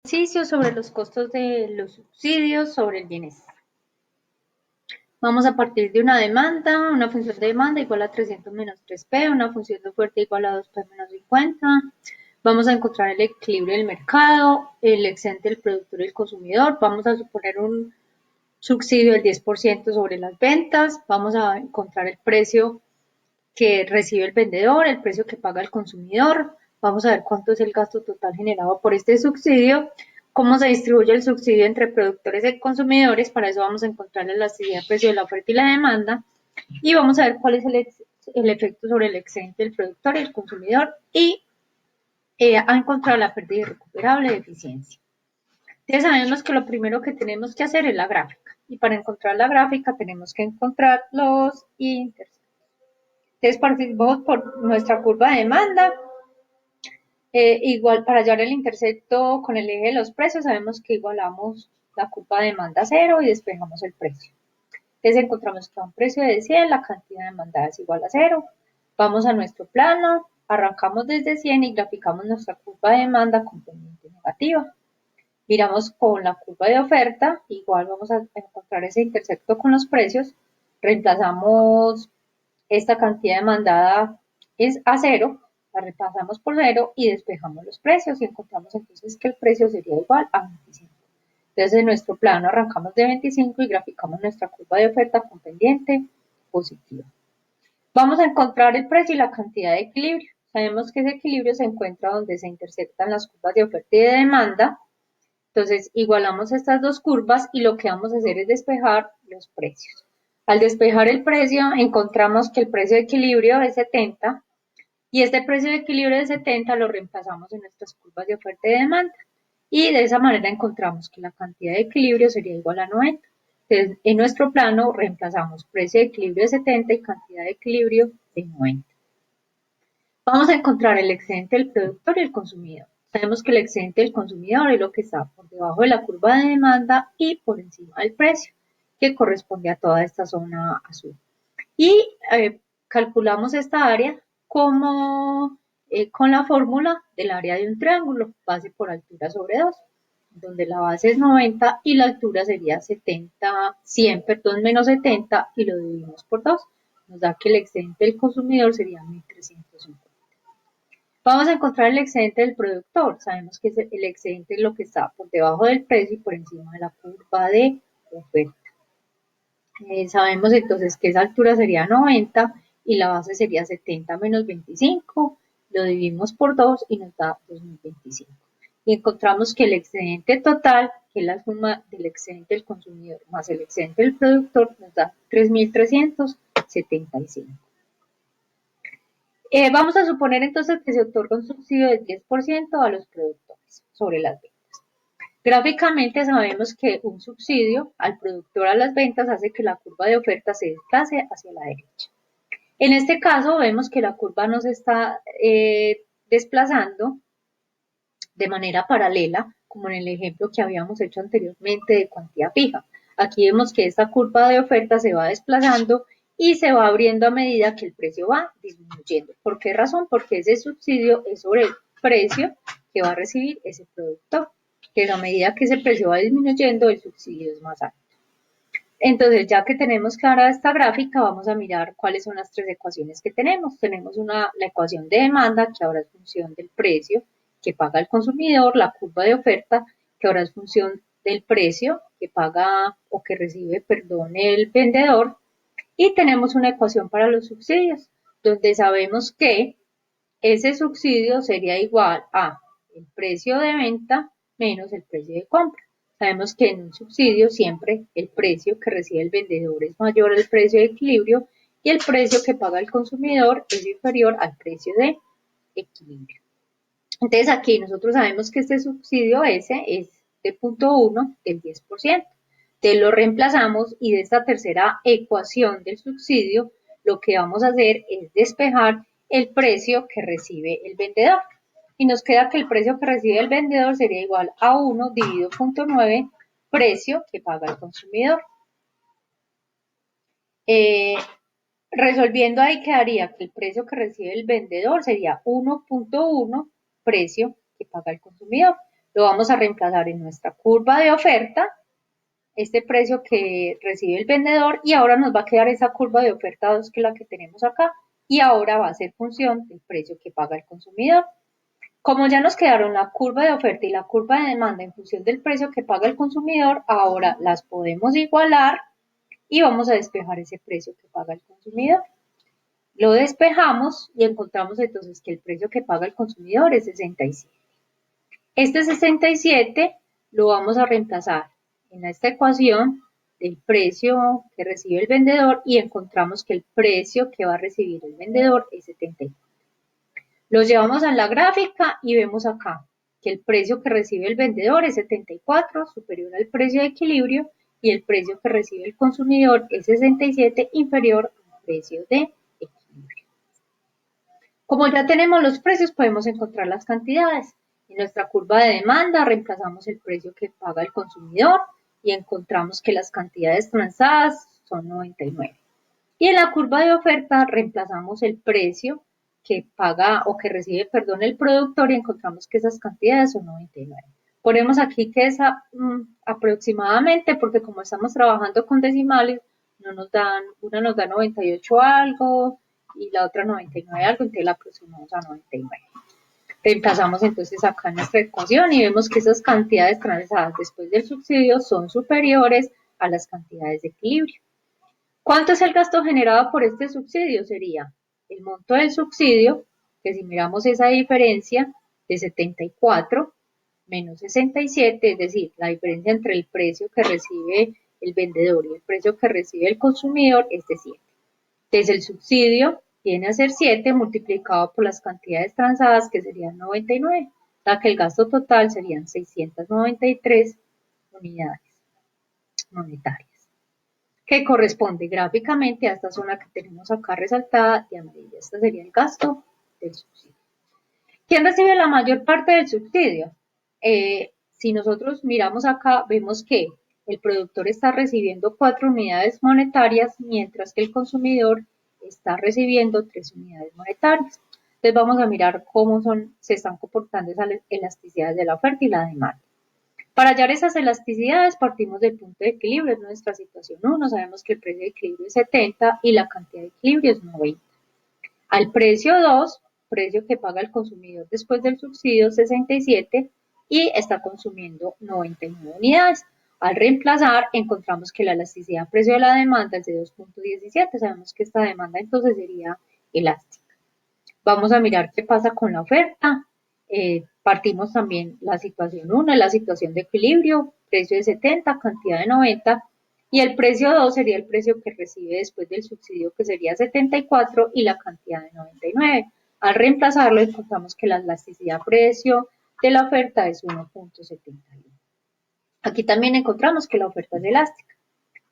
Ejercicio sobre los costos de los subsidios sobre el bienestar. Vamos a partir de una demanda, una función de demanda igual a 300 menos 3P, una función de oferta igual a 2P menos 50. Vamos a encontrar el equilibrio del mercado, el excedente del productor y el consumidor. Vamos a suponer un subsidio del 10% sobre las ventas. Vamos a encontrar el precio que recibe el vendedor, el precio que paga el consumidor. Vamos a ver cuánto es el gasto total generado por este subsidio, cómo se distribuye el subsidio entre productores y consumidores. Para eso vamos a encontrar la elasticidad del precio de la oferta y la demanda, y vamos a ver cuál es el efecto sobre el excedente del productor y el consumidor, y a encontrar la pérdida irrecuperable de eficiencia. Entonces sabemos que lo primero que tenemos que hacer es la gráfica, y para encontrar la gráfica tenemos que encontrar los interceptos. Entonces partimos por nuestra curva de demanda. Igual para hallar el intercepto con el eje de los precios, sabemos que igualamos la curva de demanda a cero y despejamos el precio. Entonces encontramos que a un precio de 100 la cantidad demandada es igual a cero. Vamos a nuestro plano, arrancamos desde 100 y graficamos nuestra curva de demanda con pendiente negativa. Miramos con la curva de oferta, igual vamos a encontrar ese intercepto con los precios, reemplazamos esta cantidad demandada es a cero, la repasamos por cero y despejamos los precios y encontramos entonces que el precio sería igual a 25. Entonces en nuestro plano arrancamos de 25 y graficamos nuestra curva de oferta con pendiente positiva. Vamos a encontrar el precio y la cantidad de equilibrio. Sabemos que ese equilibrio se encuentra donde se interceptan las curvas de oferta y de demanda. Entonces igualamos estas dos curvas y lo que vamos a hacer es despejar los precios. Al despejar el precio encontramos que el precio de equilibrio es 70 y este precio de equilibrio de 70 lo reemplazamos en nuestras curvas de oferta y de demanda, y de esa manera encontramos que la cantidad de equilibrio sería igual a 90. Entonces en nuestro plano reemplazamos precio de equilibrio de 70 y cantidad de equilibrio de 90. Vamos a encontrar el excedente del productor y el consumidor. Sabemos que el excedente del consumidor es lo que está por debajo de la curva de demanda y por encima del precio, que corresponde a toda esta zona azul. Y calculamos esta área como con la fórmula del área de un triángulo, base por altura sobre 2, donde la base es 90 y la altura sería 70, 100, perdón, menos 70, y lo dividimos por 2. Nos da que el excedente del consumidor sería 1350. Vamos a encontrar el excedente del productor. Sabemos que el excedente es lo que está por debajo del precio y por encima de la curva de oferta. Sabemos entonces que esa altura sería 90 y la base sería 70 menos 25. Lo dividimos por 2 y nos da 2025. Y encontramos que el excedente total, que es la suma del excedente del consumidor más el excedente del productor, nos da 3.375. Vamos a suponer entonces que se otorga un subsidio del 10% a los productores sobre las ventas. Gráficamente sabemos que un subsidio al productor a las ventas hace que la curva de oferta se desplace hacia la derecha. En este caso vemos que la curva no se está desplazando de manera paralela, como en el ejemplo que habíamos hecho anteriormente de cuantía fija. Aquí vemos que esta curva de oferta se va desplazando y se va abriendo a medida que el precio va disminuyendo. ¿Por qué razón? Porque ese subsidio es sobre el precio que va a recibir ese productor, que a medida que ese precio va disminuyendo, el subsidio es más alto. Entonces, ya que tenemos clara esta gráfica, vamos a mirar cuáles son las tres ecuaciones que tenemos. Tenemos la ecuación de demanda, que ahora es función del precio que paga el consumidor, la curva de oferta, que ahora es función del precio que paga o que recibe, perdón, el vendedor, y tenemos una ecuación para los subsidios, donde sabemos que ese subsidio sería igual a el precio de venta menos el precio de compra. Sabemos que en un subsidio siempre el precio que recibe el vendedor es mayor al precio de equilibrio y el precio que paga el consumidor es inferior al precio de equilibrio. Entonces aquí nosotros sabemos que este subsidio S es de 0.1 del 10%. Entonces lo reemplazamos y de esta tercera ecuación del subsidio lo que vamos a hacer es despejar el precio que recibe el vendedor. Y nos queda que el precio que recibe el vendedor sería igual a 1 dividido 0.9 precio que paga el consumidor. Resolviendo ahí quedaría que el precio que recibe el vendedor sería 1.1 precio que paga el consumidor. Lo vamos a reemplazar en nuestra curva de oferta, este precio que recibe el vendedor, y ahora nos va a quedar esa curva de oferta 2 que es la que tenemos acá, y ahora va a ser función del precio que paga el consumidor. Como ya nos quedaron la curva de oferta y la curva de demanda en función del precio que paga el consumidor, ahora las podemos igualar y vamos a despejar ese precio que paga el consumidor. Lo despejamos y encontramos entonces que el precio que paga el consumidor es 67. Este 67 lo vamos a reemplazar en esta ecuación del precio que recibe el vendedor y encontramos que el precio que va a recibir el vendedor es 74. Los llevamos a la gráfica y vemos acá que el precio que recibe el vendedor es 74, superior al precio de equilibrio, y el precio que recibe el consumidor es 67, inferior al precio de equilibrio. Como ya tenemos los precios, podemos encontrar las cantidades. En nuestra curva de demanda reemplazamos el precio que paga el consumidor y encontramos que las cantidades transadas son 99. Y en la curva de oferta reemplazamos el precio que paga o que recibe, perdón, el productor y encontramos que esas cantidades son 99. Ponemos aquí que es aproximadamente, porque como estamos trabajando con decimales, no nos dan, una nos da 98 algo y la otra 99 algo, entonces la aproximamos a 99. Reemplazamos entonces acá nuestra ecuación y vemos que esas cantidades transadas después del subsidio son superiores a las cantidades de equilibrio. ¿Cuánto es el gasto generado por este subsidio? Sería el monto del subsidio, que si miramos esa diferencia de 74 menos 67, es decir, la diferencia entre el precio que recibe el vendedor y el precio que recibe el consumidor es de 7. Entonces el subsidio viene a ser 7 multiplicado por las cantidades transadas, que serían 99, ya que el gasto total serían 693 unidades monetarias, que corresponde gráficamente a esta zona que tenemos acá resaltada de amarilla. Este sería el gasto del subsidio. ¿Quién recibe la mayor parte del subsidio? Si nosotros miramos acá, vemos que el productor está recibiendo 4 unidades monetarias, mientras que el consumidor está recibiendo 3 unidades monetarias. Entonces vamos a mirar cómo se están comportando esas elasticidades de la oferta y la demanda. Para hallar esas elasticidades partimos del punto de equilibrio, es nuestra situación 1, sabemos que el precio de equilibrio es 70 y la cantidad de equilibrio es 90. Al precio 2, precio que paga el consumidor después del subsidio, 67, y está consumiendo 99 unidades. Al reemplazar, encontramos que la elasticidad precio de la demanda es de 2.17, sabemos que esta demanda entonces sería elástica. Vamos a mirar qué pasa con la oferta. Partimos también la situación 1, la situación de equilibrio, precio de 70, cantidad de 90, y el precio 2 sería el precio que recibe después del subsidio, que sería 74, y la cantidad de 99. Al reemplazarlo, encontramos que la elasticidad precio de la oferta es 1.71. Aquí también encontramos que la oferta es elástica.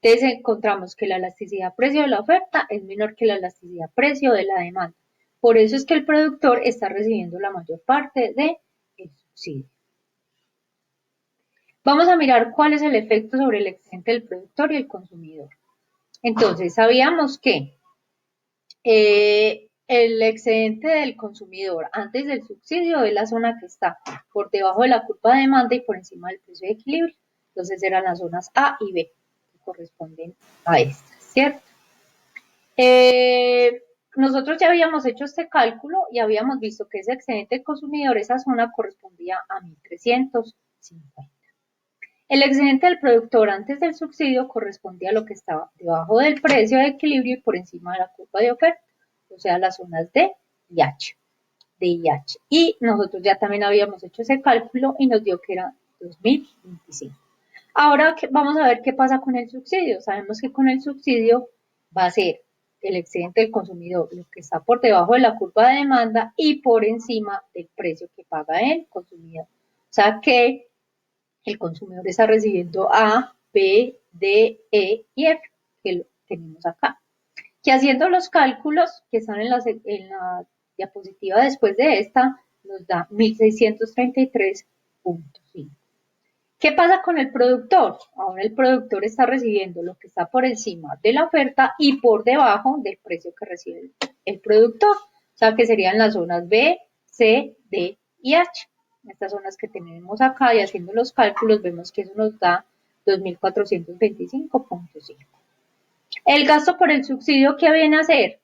Entonces encontramos que la elasticidad precio de la oferta es menor que la elasticidad precio de la demanda. Por eso es que el productor está recibiendo la mayor parte del subsidio. Vamos a mirar cuál es el efecto sobre el excedente del productor y el consumidor. Entonces, sabíamos que el excedente del consumidor antes del subsidio es la zona que está por debajo de la curva de demanda y por encima del precio de equilibrio. Entonces, eran las zonas A y B que corresponden a estas, ¿cierto? Nosotros ya habíamos hecho este cálculo y habíamos visto que ese excedente consumidor, esa zona correspondía a 1.350. El excedente del productor antes del subsidio correspondía a lo que estaba debajo del precio de equilibrio y por encima de la curva de oferta, o sea, las zonas D y H. D y H. Y nosotros ya también habíamos hecho ese cálculo y nos dio que era 2025. Ahora vamos a ver qué pasa con el subsidio. Sabemos que con el subsidio va a ser el excedente del consumidor, lo que está por debajo de la curva de demanda y por encima del precio que paga el consumidor. O sea que el consumidor está recibiendo A, B, D, E y F, que lo tenemos acá. Que haciendo los cálculos que están en la diapositiva después de esta, nos da 1633.5. ¿Qué pasa con el productor? Ahora el productor está recibiendo lo que está por encima de la oferta y por debajo del precio que recibe el productor. O sea que serían las zonas B, C, D y H. estas zonas que tenemos acá, y haciendo los cálculos vemos que eso nos da 2.425.5. El gasto por el subsidio, ¿qué viene a ser?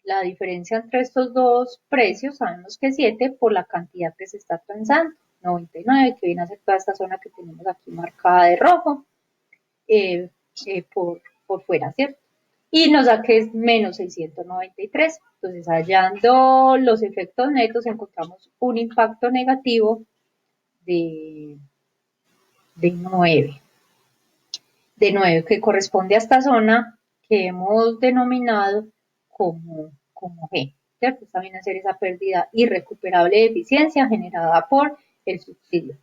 La diferencia entre estos dos precios, sabemos que 7 por la cantidad que se está transando, 99, que viene a ser toda esta zona que tenemos aquí marcada de rojo, eh, por fuera, ¿cierto? Y nos da que es menos 693. Entonces, hallando los efectos netos, encontramos un impacto negativo de, de 9, que corresponde a esta zona que hemos denominado como G, ¿cierto? Esta viene a ser esa pérdida irrecuperable de eficiencia generada por el subsidio.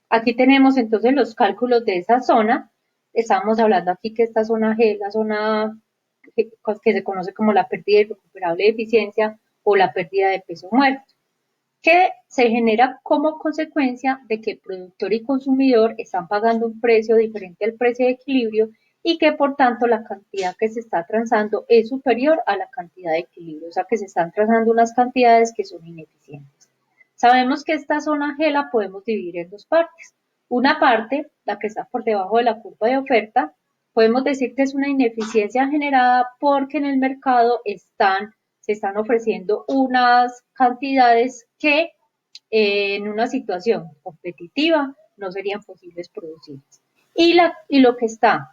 Aquí tenemos entonces los cálculos de esa zona. Estamos hablando aquí que esta zona G es la zona que se conoce como la pérdida irrecuperable de eficiencia o la pérdida de peso muerto, que se genera como consecuencia de que el productor y consumidor están pagando un precio diferente al precio de equilibrio y que por tanto la cantidad que se está transando es superior a la cantidad de equilibrio, o sea que se están transando unas cantidades que son ineficientes. Sabemos que esta zona G la podemos dividir en dos partes. Una parte, la que está por debajo de la curva de oferta, podemos decir que es una ineficiencia generada porque en el mercado se están ofreciendo unas cantidades que en una situación competitiva no serían posibles producir. Y lo que está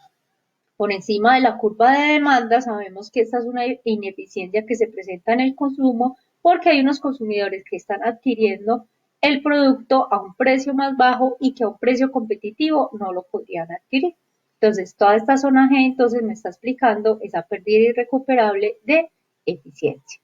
por encima de la curva de demanda, sabemos que esta es una ineficiencia que se presenta en el consumo porque hay unos consumidores que están adquiriendo el producto a un precio más bajo y que a un precio competitivo no lo podrían adquirir. Entonces, toda esta zona G entonces me está explicando esa pérdida irrecuperable de eficiencia.